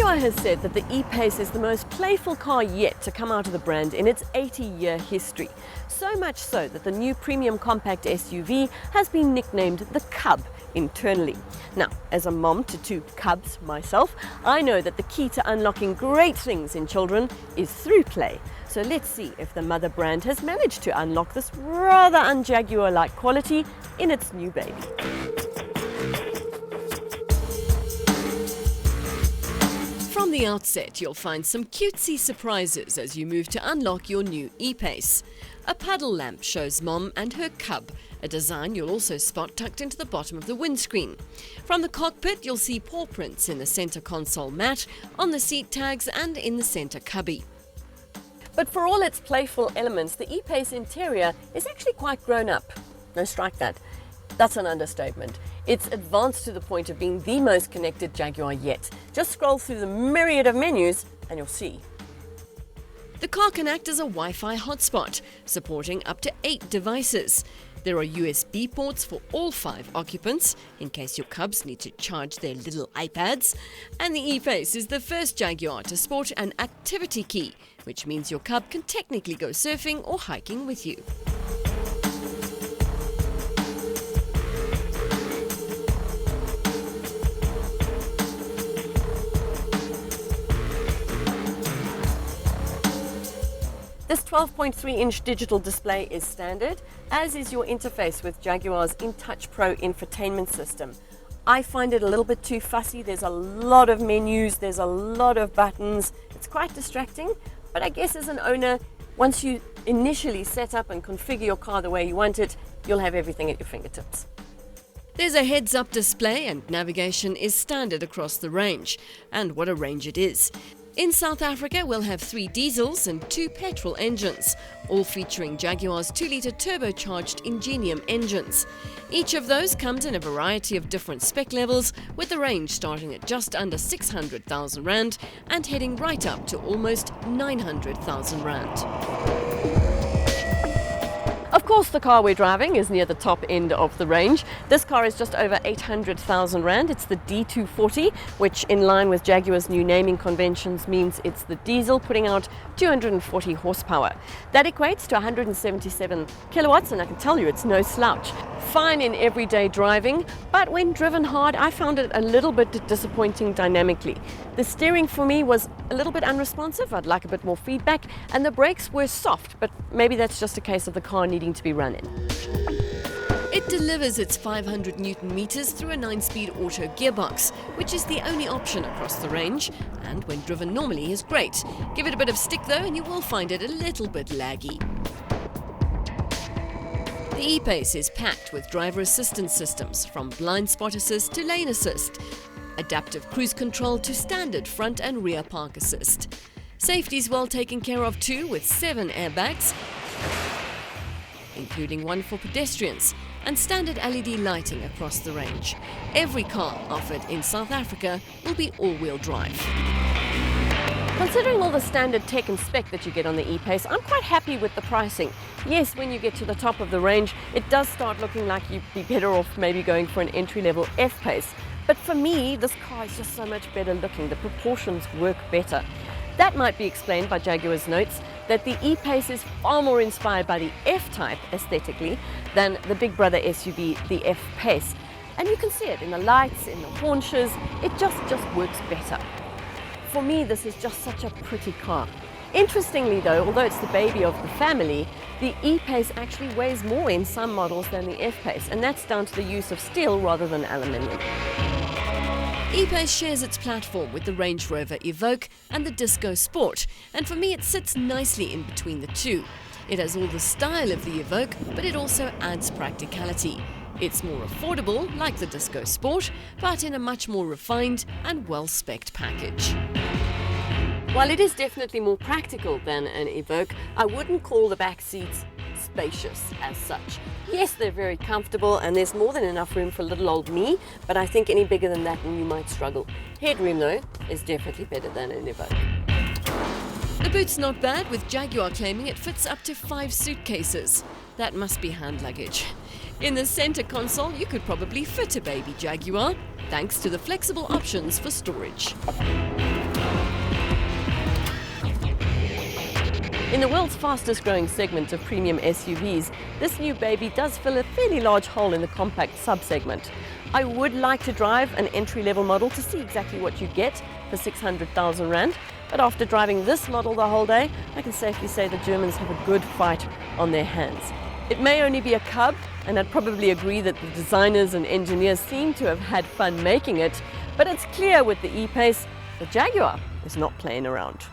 Jaguar has said that the E-Pace is the most playful car yet to come out of the brand in its 80-year history. So much so that the new premium compact SUV has been nicknamed the Cub internally. Now, as a mom to two cubs myself, I know that the key to unlocking great things in children is through play. So let's see if the mother brand has managed to unlock this rather un-Jaguar-like quality in its new baby. From the outset, you'll find some cutesy surprises as you move to unlock your new E-Pace. A puddle lamp shows Mom and her cub, a design you'll also spot tucked into the bottom of the windscreen. From the cockpit, you'll see paw prints in the center console mat, on the seat tags and in the center cubby. But for all its playful elements, the E-Pace interior is actually quite grown up. No, strike that. That's an understatement. It's advanced to the point of being the most connected Jaguar yet. Just scroll through the myriad of menus and you'll see. The car can act as a Wi-Fi hotspot, supporting up to 8 devices. There are USB ports for all 5 occupants, in case your cubs need to charge their little iPads. And the E-Pace is the first Jaguar to sport an activity key, which means your cub can technically go surfing or hiking with you. This 12.3-inch digital display is standard, as is your interface with Jaguar's InTouch Pro infotainment system. I find it a little bit too fussy. There's a lot of menus, there's a lot of buttons. It's quite distracting, but I guess as an owner, once you initially set up and configure your car the way you want it, you'll have everything at your fingertips. There's a heads-up display and navigation is standard across the range. And what a range it is. In South Africa, we'll have 3 diesels and 2 petrol engines, all featuring Jaguar's 2-litre turbocharged Ingenium engines. Each of those comes in a variety of different spec levels, with the range starting at just under 600,000 Rand and heading right up to almost 900,000 Rand. Of course, the car we're driving is near the top end of the range. This car is just over 800,000 Rand. It's the D240, which in line with Jaguar's new naming conventions means it's the diesel, putting out 240 horsepower. That equates to 177 kilowatts, and I can tell you it's no slouch. Fine in everyday driving, but when driven hard, I found it a little bit disappointing dynamically. The steering for me was a little bit unresponsive. I'd like a bit more feedback, and the brakes were soft, but maybe that's just a case of the car needing to be run in. It delivers its 500 Newton meters through a 9-speed auto gearbox, which is the only option across the range, and when driven normally is great. Give it a bit of stick though and you will find it a little bit laggy. The E-Pace is packed with driver assistance systems, from blind spot assist to lane assist, adaptive cruise control to standard front and rear park assist. Safety's well taken care of too, with 7 airbags, including one for pedestrians, and standard LED lighting across the range. Every car offered in South Africa will be all-wheel drive. Considering all the standard tech and spec that you get on the E-Pace, I'm quite happy with the pricing. Yes, when you get to the top of the range, it does start looking like you'd be better off maybe going for an entry-level F-Pace. But for me, this car is just so much better looking. The proportions work better. That might be explained by Jaguar's notes that the E-Pace is far more inspired by the F-Type aesthetically than the big brother SUV, the F-Pace. And you can see it in the lights, in the haunches. It just works better. For me, this is just such a pretty car. Interestingly though, although it's the baby of the family, the E-Pace actually weighs more in some models than the F-Pace, and that's down to the use of steel rather than aluminium. E-Pace shares its platform with the Range Rover Evoque and the Disco Sport, and for me it sits nicely in between the two. It has all the style of the Evoque, but it also adds practicality. It's more affordable, like the Disco Sport, but in a much more refined and well-specced package. While it is definitely more practical than an Evoque, I wouldn't call the back seats spacious as such. Yes, they're very comfortable and there's more than enough room for little old me, but I think any bigger than that and you might struggle. Headroom though is definitely better than an Evoque. The boot's not bad, with Jaguar claiming it fits up to 5 suitcases. That must be hand luggage. In the center console, you could probably fit a baby Jaguar, thanks to the flexible options for storage. In the world's fastest growing segment of premium SUVs, this new baby does fill a fairly large hole in the compact subsegment. I would like to drive an entry-level model to see exactly what you get for 600,000 Rand, but after driving this model the whole day, I can safely say the Germans have a good fight on their hands. It may only be a cub, and I'd probably agree that the designers and engineers seem to have had fun making it, but it's clear with the E-Pace, the Jaguar is not playing around.